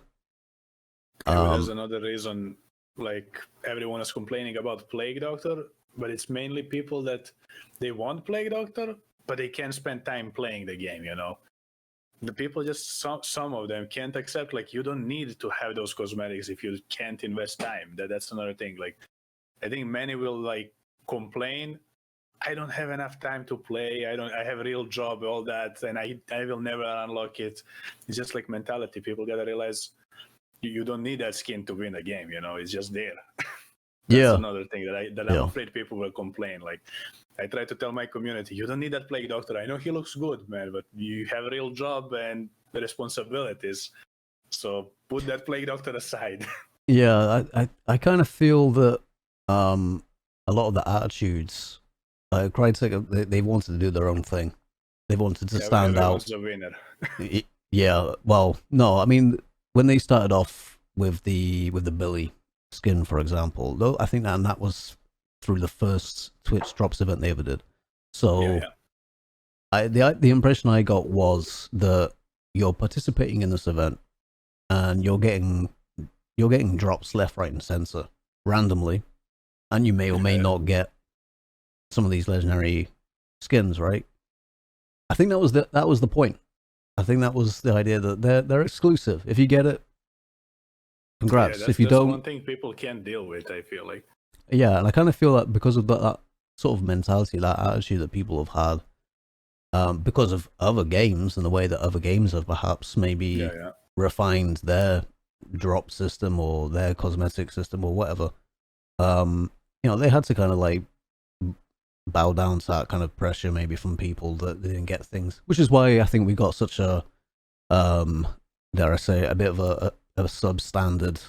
There's another reason, like, everyone is complaining about Plague Doctor, but it's mainly people that they want Plague Doctor, but they can't spend time playing the game, you know. The people just, some of them can't accept, like, you don't need to have those cosmetics if you can't invest time. That's another thing. Like, I think many will, like, complain, I don't have enough time to play, I have a real job, all that, and I will never unlock it. It's just like mentality. People gotta realize you don't need that skin to win a game, you know, it's just there. That's another thing that I'm afraid people will complain. Like, I try to tell my community, you don't need that Plague Doctor. I know he looks good, man, but you have a real job and the responsibilities. So put that Plague Doctor aside. I kind of feel that a lot of the attitudes, Crytek, they wanted to do their own thing. They wanted to stand out. The winner. Well, no, I mean, when they started off with the Billy skin, for example, though, I think that was through the first Twitch drops event they ever did. So the impression I got was that you're participating in this event and you're getting drops left, right, and center randomly, and you may or may not get some of these legendary skins, right? I think that was the point. I think that was the idea that they're exclusive. If you get it, congrats. Yeah, If you that's don't, one thing people can't deal with, I feel like. yeah, and I kind of feel that because of that sort of mentality, that attitude that people have had, because of other games and the way that other games have perhaps maybe refined their drop system or their cosmetic system or whatever. They had to kind of like bow down to that kind of pressure maybe from people that they didn't get things, which is why I think we got such a dare I say, a bit of a substandard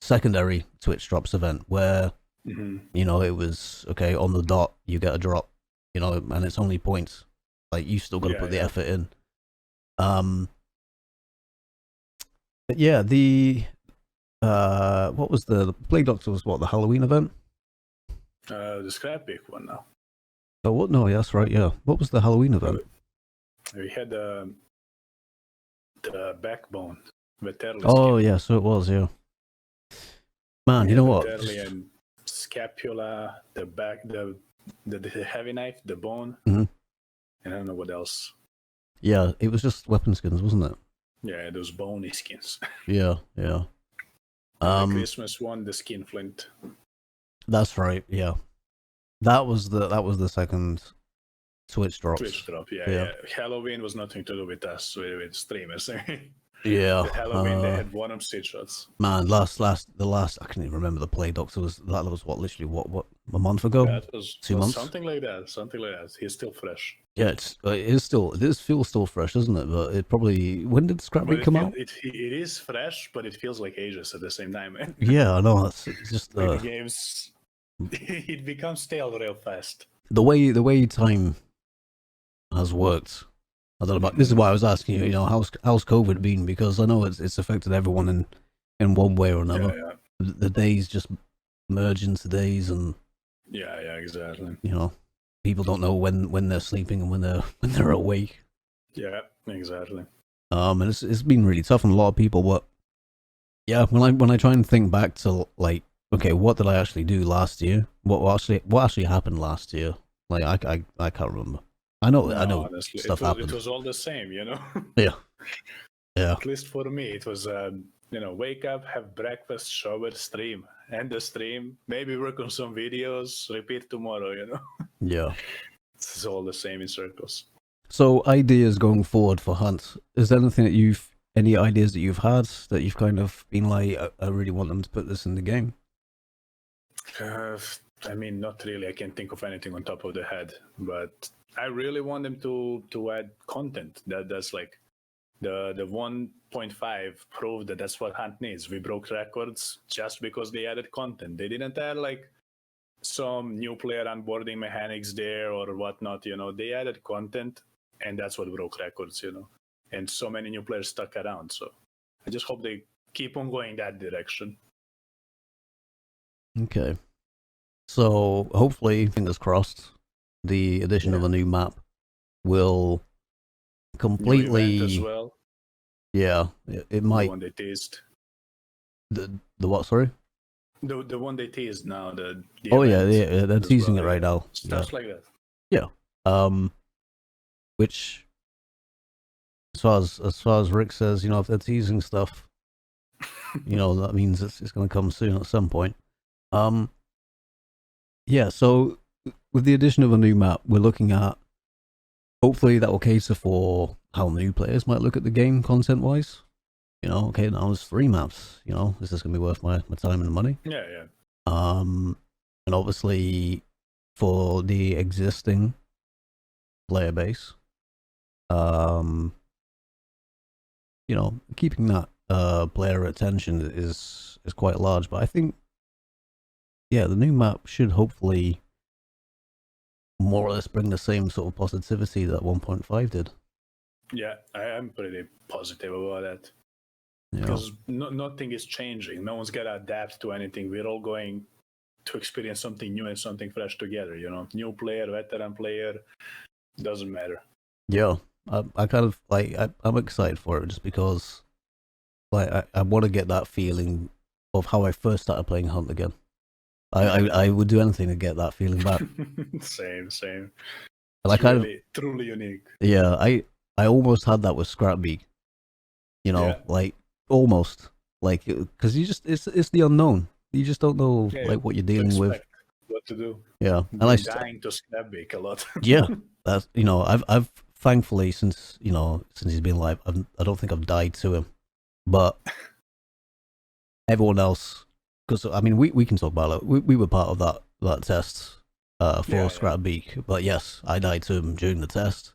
secondary Twitch drops event where it was okay on the dot, you get a drop, and it's only points. Like you still got to put the effort in. But yeah, the what was the Plague Doctor was the Halloween event? The Scrap Week one now. Oh, what? No, that's right. Yeah, what was the Halloween event? We had the backbone. Oh yeah, so it was. Yeah, man, you know what? And scapula, the back, the heavy knife, the bone, and I don't know what else. Yeah, it was just weapon skins, wasn't it? Yeah, those bony skins. yeah. The Christmas one, the skin flint. That's right. Yeah, that was the second Twitch drop. Yeah. Halloween was nothing to do with us, with streamers. Yeah. With Halloween, they had one of seed shots. Man, the last I can't even remember the Plague Doctor was literally what a month ago? Yeah, it was 2 months? Something like that. He's still fresh. Yeah, it feels still fresh, doesn't it? But it probably, when did Scrap Week come out? It is fresh, but it feels like ages at the same time, man. Yeah, I know. It's just the games, it becomes stale real fast. The way time has worked. I don't know about this is why I was asking you. How's COVID been? Because I know it's affected everyone in one way or another. Yeah. The days just merge into days, and yeah, exactly. People don't know when they're sleeping and when they're awake. Yeah, exactly. And it's been really tough on a lot of people. But yeah, when I try and think back to like, okay, what did I actually do last year? What actually happened last year? Like I can't remember. I know honestly, stuff happened. It was all the same, Yeah. At least for me, it was wake up, have breakfast, shower, stream, end the stream, maybe work on some videos, repeat tomorrow. Yeah. It's all the same in circles. So ideas going forward for Hunt. Is there anything that any ideas that you've had that you've kind of been like, I really want them to put this in the game? I mean, not really. I can't think of anything on top of the head, but I really want them to add content. That's like the 1.5 proved that's what Hunt needs. We broke records just because they added content. They didn't add like some new player onboarding mechanics there or whatnot. They added content, and that's what broke records. And so many new players stuck around. So I just hope they keep on going that direction. Okay. So hopefully, fingers crossed, the addition of a new map will completely new event as well. Yeah, it might. The one they teased. The what? Sorry. The one they teased now. The yeah, they're teasing it right now. Stuff like that. Yeah. Which, as far as Rick says, if they're teasing stuff, that means it's going to come soon at some point. Yeah, so with the addition of a new map, we're looking at, hopefully that will cater for how new players might look at the game content-wise. Okay, now there's 3 maps, is this going to be worth my time and money? Yeah. And obviously for the existing player base, keeping that player retention is quite large, but I think, yeah, the new map should hopefully more or less bring the same sort of positivity that 1.5 did. Yeah, I am pretty positive about that. Yeah. Because nothing is changing. No one's got to adapt to anything. We're all going to experience something new and something fresh together. New player, veteran player, doesn't matter. Yeah, I kind of like, I'm excited for it just because like I want to get that feeling of how I first started playing Hunt again. I would do anything to get that feeling back. Same. Like really, truly unique. Yeah, I almost had that with Scrapbeak. You know, like almost, like because you just it's the unknown. You just don't know like what you're dealing with. What to do? Yeah, and I'm dying to Scrapbeak a lot. Yeah, that's I've thankfully since he's been live, I don't think I've died to him, but everyone else, because I mean we can talk about it. We were part of that test for Scrapbeak, but yes, I died to him during the test.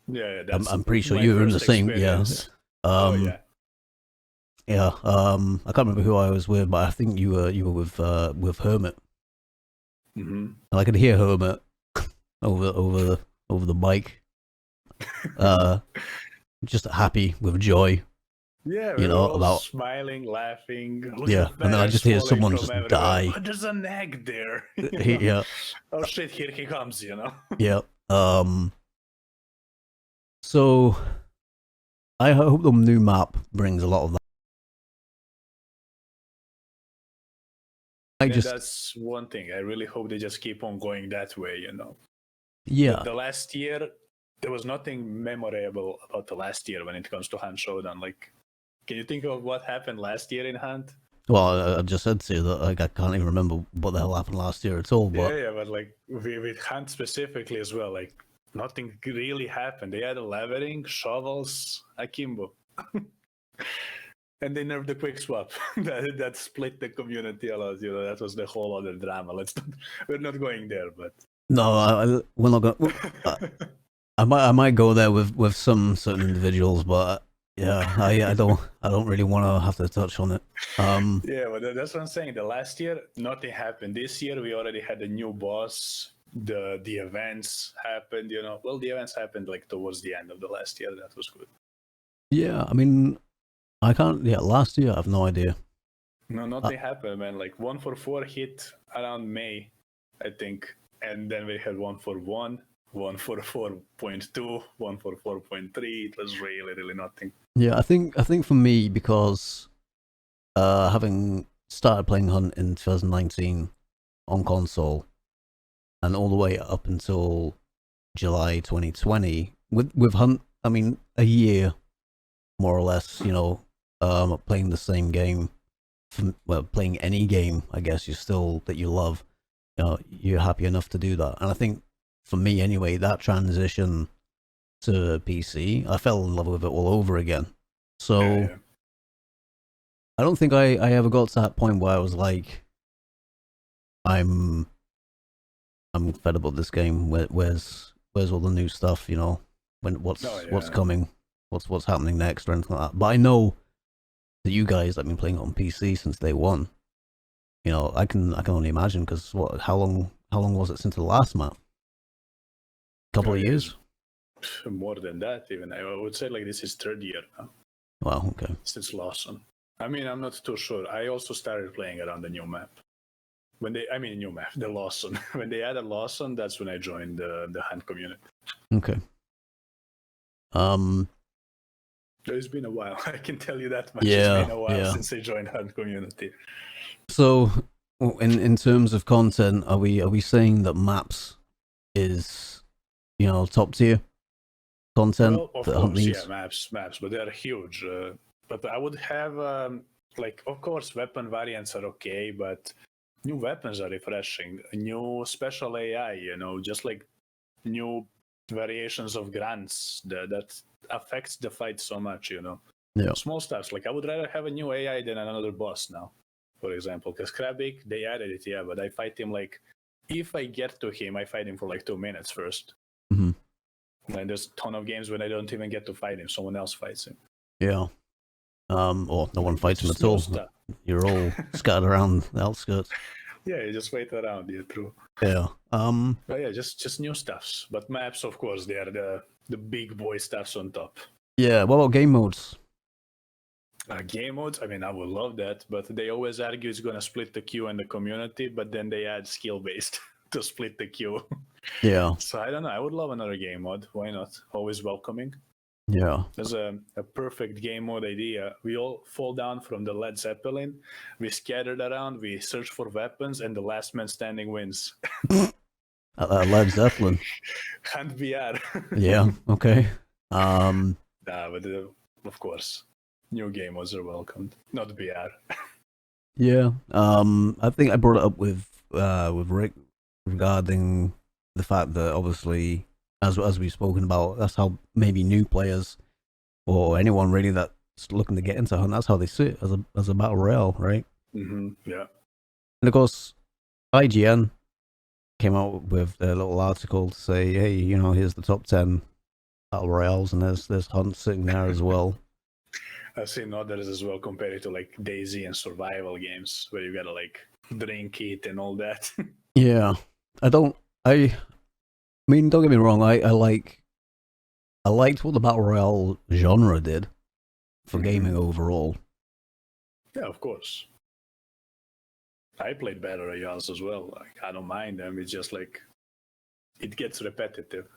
Yeah, I'm pretty sure you were in the same. Yeah. Yeah. I can't remember who I was with, but I think you were with Hermit. Mm-hmm. And I could hear Hermit over the mic, just happy with joy. Yeah, we were all about smiling, laughing. Yeah, and then I just hear someone just die. Oh, there's an egg there. Yeah. Oh shit! Here he comes. Yeah. So I hope the new map brings a lot of that. That's one thing. I really hope they just keep on going that way. Yeah. The last year, there was nothing memorable about the last year when it comes to Hunt Showdown. Like, can you think of what happened last year in Hunt? Well, I just said to you that I can't even remember what the hell happened last year at all. But yeah, but like with Hunt specifically as well, like nothing really happened. They had a levering, shovels, akimbo. And they nerfed the quick swap. that split the community a lot. That was the whole other drama. We're not going there, but no, we're not going. I might go there with some certain individuals, but yeah, I don't really want to have to touch on it. Yeah, but that's what I'm saying. The last year, nothing happened. This year, we already had a new boss. The events happened. Well, the events happened like towards the end of the last year. That was good. Yeah, I mean, I can't. Yeah, last year I have no idea. No, nothing happened, man. Like 144 hit around May, I think, and then we had 141, 144.2, 144.3. It was really nothing. Yeah, I think for me, because having started playing Hunt in 2019 on console, and all the way up until July 2020 with Hunt, I mean a year more or less, playing the same game, playing any game, I guess that you love, you're happy enough to do that. And I think for me anyway, that transition to PC, I fell in love with it all over again. So yeah. I don't think I ever got to that point where I was like, I'm fed up with this game. Where's all the new stuff? What's coming? What's happening next or anything like that. But I know that you guys have been playing it on PC since day one. I can only imagine, because how long was it since the last map? Couple of years? More than that, even. I would say like this is third year now. Wow, okay. Since Lawson. I mean, I'm not too sure. I also started playing it on the new map. New map, the Lawson. When they added Lawson, that's when I joined the Hunt community. Okay. It's been a while. I can tell you that much. Yeah, it's been a while since I joined Hunt community. So, in terms of content, are we saying that maps is, top tier content? Well, of course, yeah, maps, but they're huge. But I would have of course, weapon variants are okay, but new weapons are refreshing. New special AI, just like new variations of grunts that affects the fight so much, Yeah. Small stuff. Like I would rather have a new AI than another boss now, for example. Because Krabik, they added it, yeah, but I fight him if I get to him, I fight him for 2 minutes first. Mm-hmm. And there's a ton of games when I don't even get to fight him. Someone else fights him. Yeah. Or no one fights him at all. You're all scattered around the outskirts. Yeah, you just wait around. Yeah, true. Yeah. But yeah, just new stuffs. But maps, of course, they are the big boy stuffs on top. Yeah. What about game modes? Game modes, I mean, I would love that, but they always argue it's gonna split the queue and the community, but then they add skill based to split the queue. Yeah. So I don't know. I would love another game mode. Why not? Always welcoming. Yeah. There's a perfect game mode idea. We all fall down from the Led Zeppelin. We scattered around. We search for weapons, and the last man standing wins. Led Zeppelin. Hunt VR. Yeah. Okay. But of course, new gamers are welcomed, not VR. Yeah. I think I brought it up with Rick regarding the fact that obviously, as we've spoken about, that's how maybe new players or anyone really that's looking to get into Hunt, that's how they see it as a battle royale, right? Yeah. And of course, IGN came out with a little article to say, hey, here's the top 10 battle royales, and there's Hunt sitting there as well. I've seen others as well compared to like DayZ and survival games where you gotta like drink it and all that. Yeah, I mean, don't get me wrong, I liked what the battle royale genre did for gaming overall. Yeah, of course. I played battle royales as well. Like, I don't mind them. It's just like it gets repetitive.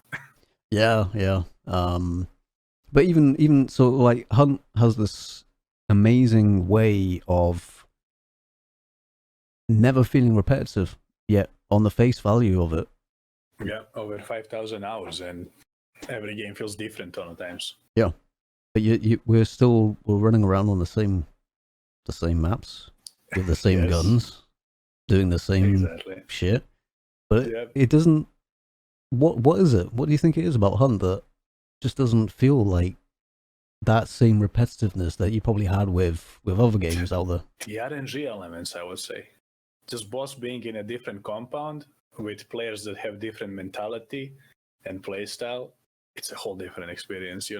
Yeah. But even so, like Hunt has this amazing way of never feeling repetitive, yet on the face value of it. Yeah, over 5,000 hours, and every game feels different on times. Yeah, but we're running around on the same maps with the same guns, doing the same shit. But it doesn't. What is it? What do you think it is about Hunt that just doesn't feel like that same repetitiveness that you probably had with other games out there? The RNG elements, I would say. Just boss being in a different compound with players that have different mentality and playstyle. It's a whole different experience,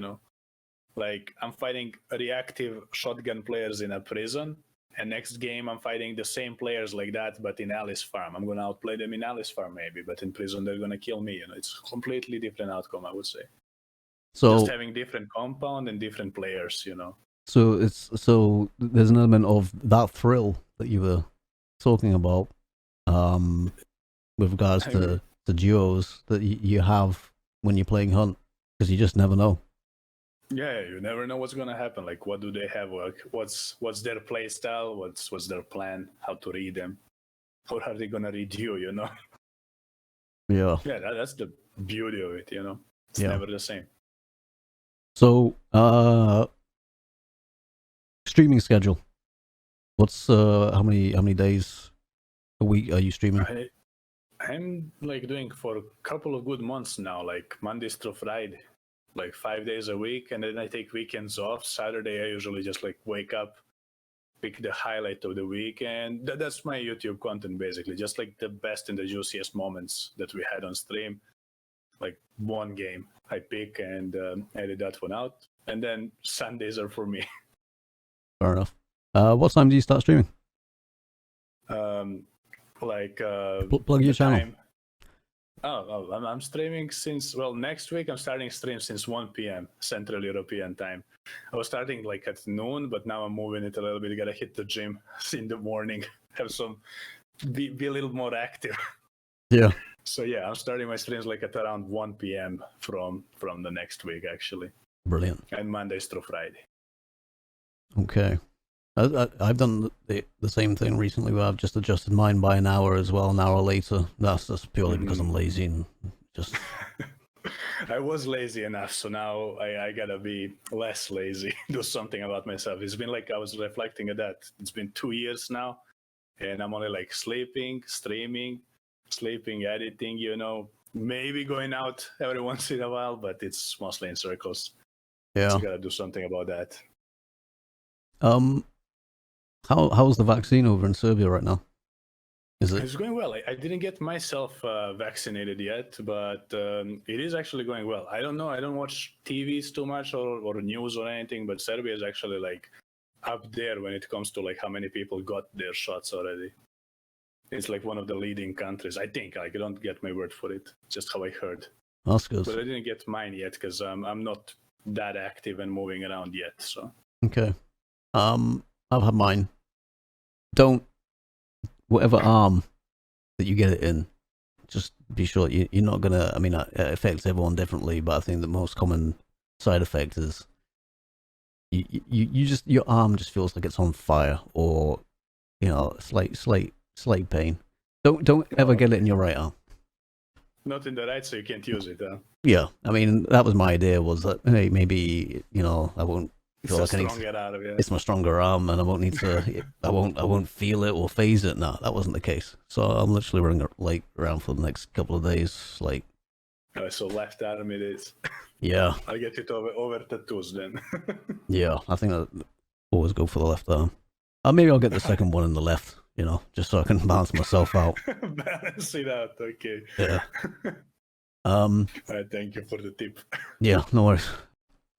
Like, I'm fighting reactive shotgun players in a prison, and next game I'm fighting the same players like that, but in Alice Farm. I'm going to outplay them in Alice Farm maybe, but in prison they're going to kill me. It's a completely different outcome, I would say. So just having different compound and different players, So there's an element of that thrill that you were talking about, with regards to duos that you have when you're playing Hunt, because you just never know. Yeah, you never know what's gonna happen. Like, what do they have? Like, what's their play style? What's their plan? How to read them? How are they gonna read you? Yeah. Yeah, that's the beauty of it. It's never the same. So, streaming schedule. What's how many days a week are you streaming? I'm like doing for a couple of good months now, like Mondays through Friday, like 5 days a week, and then I take weekends off. Saturday I usually just like wake up, pick the highlight of the week, and that's my YouTube content basically, just like the best and the juiciest moments that we had on stream. Like one game I pick and edit that one out, and then Sundays are for me. Fair enough. What time do you start streaming? Plug your channel. I'm streaming since, next week I'm starting stream since 1 p.m. Central European time. I was starting like at noon, but now I'm moving it a little bit. Gotta hit the gym in the morning, be a little more active. Yeah. So yeah, I'm starting my streams like at around 1 p.m. from the next week actually. Brilliant. And Mondays through Friday. Okay. I've done the same thing recently where I've just adjusted mine by an hour as well, an hour later. That's just purely because I'm lazy and just... I was lazy enough, so now I gotta be less lazy, do something about myself. It's been like, I was reflecting at that. It's been 2 years now, and I'm only like sleeping, streaming, editing, maybe going out every once in a while, but it's mostly in circles. Yeah. So I gotta do something about that. How's the vaccine over in Serbia right now? It's going well. I didn't get myself vaccinated yet, but it is actually going well. I don't know. I don't watch TVs too much or news or anything, but Serbia is actually like up there when it comes to like how many people got their shots already. It's like one of the leading countries, I think. Like, I don't get my word for it, just how I heard. That's good. But I didn't get mine yet because I'm not that active and moving around yet. So okay. I've had mine. Whatever arm that you get it in, just be sure you're not gonna. I mean, it affects everyone differently, but I think the most common side effect is you just, your arm just feels like it's on fire, or slight pain. Don't ever get it in your right arm. not in the right, so you can't use it. Huh? Yeah, I mean that was my idea. Was that hey, maybe I won't feel like I need to, arm, yeah. it's my stronger arm, and I won't need to. I won't feel it or phase it. No, that wasn't the case. So I'm literally running like around for the next couple of days. Like, so left arm it is. Yeah, I'll get it over tattoos then. Yeah, I think I always go for the left arm. Maybe I'll get the second one in the left. Just so I can balance myself out. Balance it out, okay. Yeah. All right, thank you for the tip. Yeah, no worries.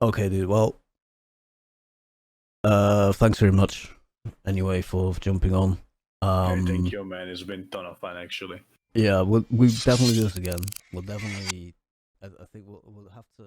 Okay, dude. Well, thanks very much anyway for jumping on. Thank you, man. It's been a ton of fun, actually. Yeah, we definitely do this again. We'll definitely. I think we'll have to.